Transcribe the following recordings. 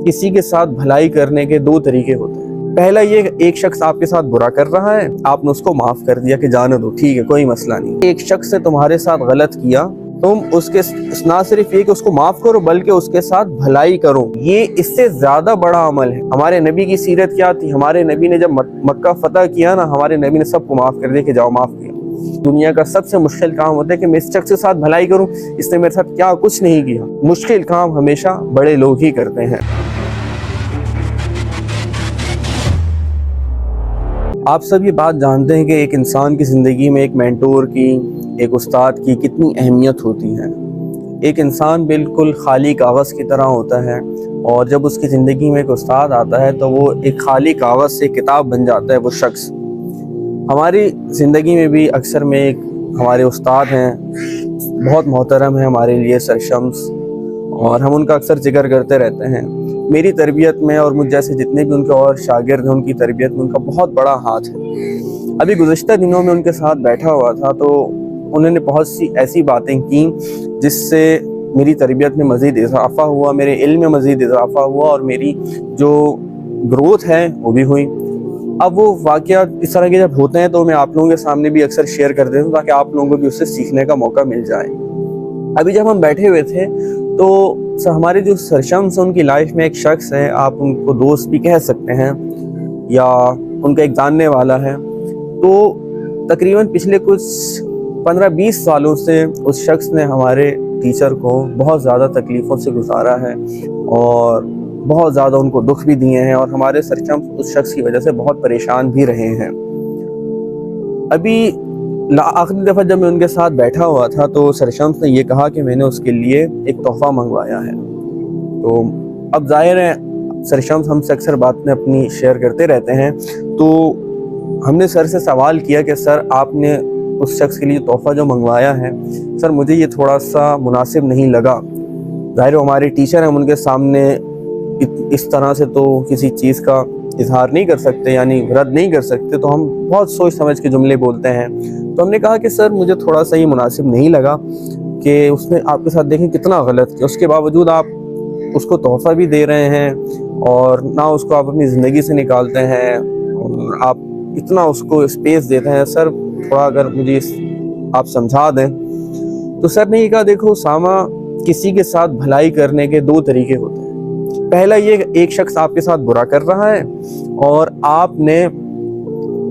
किसी के साथ भलाई करने के दो तरीके होते हैं। पहला ये, एक शख्स आपके साथ बुरा कर रहा है, आपने उसको माफ कर दिया कि जाने दो, ठीक है, कोई मसला नहीं। एक शख्स ने तुम्हारे साथ गलत किया, तुम उसके ना सिर्फ ये कि उसको माफ करो बल्कि उसके साथ भलाई करो, ये इससे ज्यादा बड़ा अमल है। हमारे नबी की सीरत क्या थी? हमारे नबी ने जब मक्का फतह किया ना, हमारे नबी ने सबको माफ कर दिया कि जाओ, माफ किया। दुनिया का सबसे मुश्किल काम होता है कि मैं इस शख्स के साथ भलाई करूं, इसने मेरे साथ क्या कुछ नहीं किया। मुश्किल काम हमेशा बड़े लोग ही करते हैं। आप सब ये बात जानते हैं कि एक इंसान की ज़िंदगी में एक मेंटोर की, एक उस्ताद की कितनी अहमियत होती है। एक इंसान बिल्कुल खाली कागज़ की तरह होता है और जब उसकी ज़िंदगी में एक उस्ताद आता है तो वो एक खाली कागज़ से किताब बन जाता है वो शख्स। हमारी ज़िंदगी में भी अक्सर में एक हमारे उस्ताद हैं, बहुत मोहतरम है हमारे लिए, सर शम्स, और हम उनका अक्सर जिक्र करते रहते हैं। मेरी तरबियत में और मुझ जैसे जितने भी उनके और शागिर्द हैं, उनकी तरबियत में उनका बहुत बड़ा हाथ है। अभी गुज़िश्ता दिनों में उनके साथ बैठा हुआ था तो उन्होंने बहुत सी ऐसी बातें की जिससे मेरी तरबियत में मज़ीद इजाफ़ा हुआ, मेरे इल्म में मज़ीद इजाफ़ा हुआ और मेरी जो ग्रोथ है वो भी हुई। अब वो वाक़यात इस तरह के जब होते हैं तो मैं आप लोगों के सामने भी अक्सर शेयर कर देता हूँ ताकि आप लोगों को भी उससे सीखने का मौका मिल जाए। अभी जब हम बैठे हुए थे तो हमारे जो सर शम्स, उनकी लाइफ में एक शख्स है, आप उनको दोस्त भी कह सकते हैं या उनका एक जानने वाला है। तो तकरीबन पिछले कुछ 15-20 सालों से उस शख्स ने हमारे टीचर को बहुत ज़्यादा तकलीफ़ों से गुजारा है और बहुत ज़्यादा उनको दुख भी दिए हैं और हमारे सर शम्स उस शख्स की वजह से बहुत परेशान भी रहे हैं। अभी आखिरी दफ़ा जब मैं उनके साथ बैठा हुआ था तो सर शम्स ने ये कहा कि मैंने उसके लिए एक तोहफ़ा मंगवाया है। तो अब ज़ाहिर है सर शम्स हमसे अक्सर बातें अपनी शेयर करते रहते हैं, तो हमने सर से सवाल किया कि सर आपने उस शख्स के लिए तोहफ़ा जो मंगवाया है, सर मुझे ये थोड़ा सा मुनासिब नहीं लगा। ज़ाहिर है हमारे टीचर हैं, हम उनके सामने इस तरह से तो किसी चीज़ का इजहार नहीं कर सकते, यानी रद्द नहीं कर सकते, तो हम बहुत सोच समझ के जुमले बोलते हैं। तो हमने कहा कि सर मुझे थोड़ा सा ये मुनासिब नहीं लगा कि उसने आपके साथ देखें कितना गलत किया, उसके बावजूद आप उसको तोहफ़ा भी दे रहे हैं और ना उसको आप अपनी ज़िंदगी से निकालते हैं और आप इतना उसको स्पेस देते हैं। सर थोड़ा अगर मुझे आप समझा दें। तो सर ने ये कहा, देखो सामा, किसी के साथ भलाई करने के दो तरीके होते हैं। पहला ये, एक शख्स आपके साथ बुरा कर रहा है और आपने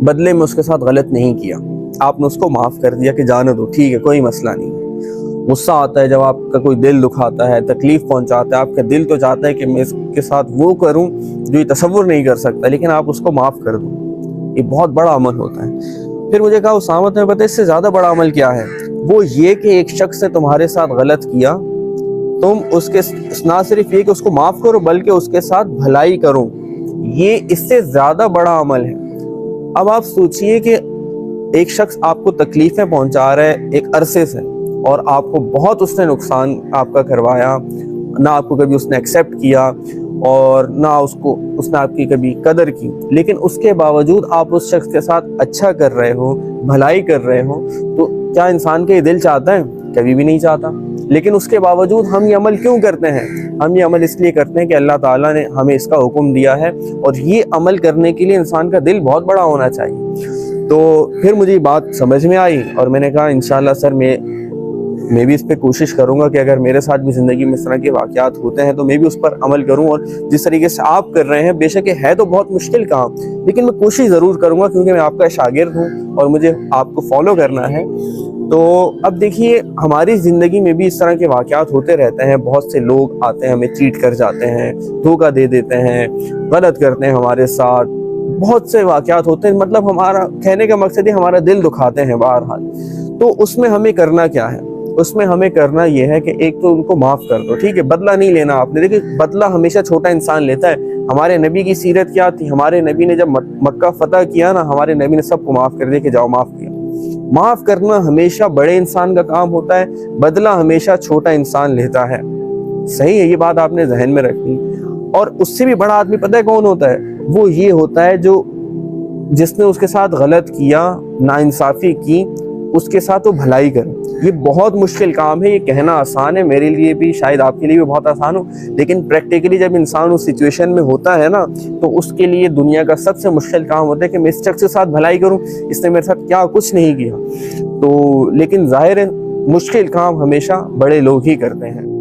बदले में उसके साथ गलत नहीं किया, आपने उसको माफ़ कर दिया कि जाने दो, ठीक है, कोई मसला नहीं है। गुस्सा आता है जब आपका कोई दिल दुखाता है, तकलीफ़ पहुंचाता है, आपका दिल तो चाहता है कि मैं इसके साथ वो करूं जो ये तसव्वुर नहीं कर सकता, लेकिन आप उसको माफ़ कर दो, ये बहुत बड़ा अमल होता है। फिर मुझे कहा उसामा तुम्हें पता है इससे ज़्यादा बड़ा अमल क्या है? वो ये कि एक शख्स ने तुम्हारे साथ गलत किया, तुम उसके ना सिर्फ ये कि उसको माफ़ करो बल्कि उसके साथ भलाई करो, ये इससे ज़्यादा बड़ा अमल है। अब आप सोचिए कि एक शख्स आपको तकलीफ़ें पहुंचा रहा है एक अरसे से और आपको बहुत उसने नुकसान आपका करवाया, ना आपको कभी उसने एक्सेप्ट किया और ना उसने आपकी कभी कदर की, लेकिन उसके बावजूद आप उस शख्स के साथ अच्छा कर रहे हो, भलाई कर रहे हो, तो क्या इंसान का ये दिल चाहता है? कभी भी नहीं चाहता। लेकिन उसके बावजूद हम ये अमल क्यों करते हैं? हम ये अमल इसलिए करते हैं कि अल्लाह ताला ने हमें इसका हुक्म दिया है और ये अमल करने के लिए इंसान का दिल बहुत बड़ा होना चाहिए। तो फिर मुझे बात समझ में आई और मैंने कहा इंशाअल्लाह सर मैं भी इस पर कोशिश करूँगा कि अगर मेरे साथ भी ज़िंदगी में इस तरह के वाक़यात होते हैं तो मैं भी उस पर अमल करूँ और जिस तरीके से आप कर रहे हैं, बेशक है तो बहुत मुश्किल काम, लेकिन मैं कोशिश ज़रूर करूँगा क्योंकि मैं आपका शागिर्द हूँ और मुझे आपको फॉलो करना है। तो अब देखिए हमारी ज़िंदगी में भी इस तरह के वाक़यात होते रहते हैं। बहुत से लोग आते हैं, हमें चीट कर जाते हैं, धोखा दे देते हैं, गलत करते हैं हमारे साथ, बहुत से वाक़यात होते हैं। मतलब हमारा कहने का मकसद है हमारा दिल दुखाते हैं बहरहाल। तो उसमें हमें करना क्या है? उसमें हमें करना यह है कि एक तो उनको माफ़ कर दो, ठीक है, बदला नहीं लेना आपने। देखिए बदला हमेशा छोटा इंसान लेता है। हमारे नबी की सीरत क्या थी? हमारे नबी ने जब मक्का फतह किया ना, हमारे नबी ने सबको माफ़ कर दिया कि जाओ, माफ़ किया। माफ़ करना हमेशा बड़े इंसान का काम होता है, बदला हमेशा छोटा इंसान लेता है। सही है, ये बात आपने जहन में रखनी। और उससे भी बड़ा आदमी पता है कौन होता है? वो ये होता है जिसने उसके साथ गलत किया, नाइंसाफ़ी की, उसके साथ वो भलाई करे। یہ بہت مشکل کام ہے. یہ کہنا آسان ہے, میرے لیے بھی, شاید آپ کے لیے بھی بہت آسان ہو, لیکن پریکٹیکلی جب انسان اس سچویشن میں ہوتا ہے نا, تو اس کے لیے دنیا کا سب سے مشکل کام ہوتا ہے کہ میں اس شخص کے ساتھ بھلائی کروں, اس نے میرے ساتھ کیا کچھ نہیں کیا. تو لیکن ظاہر ہے مشکل کام ہمیشہ بڑے لوگ ہی کرتے ہیں.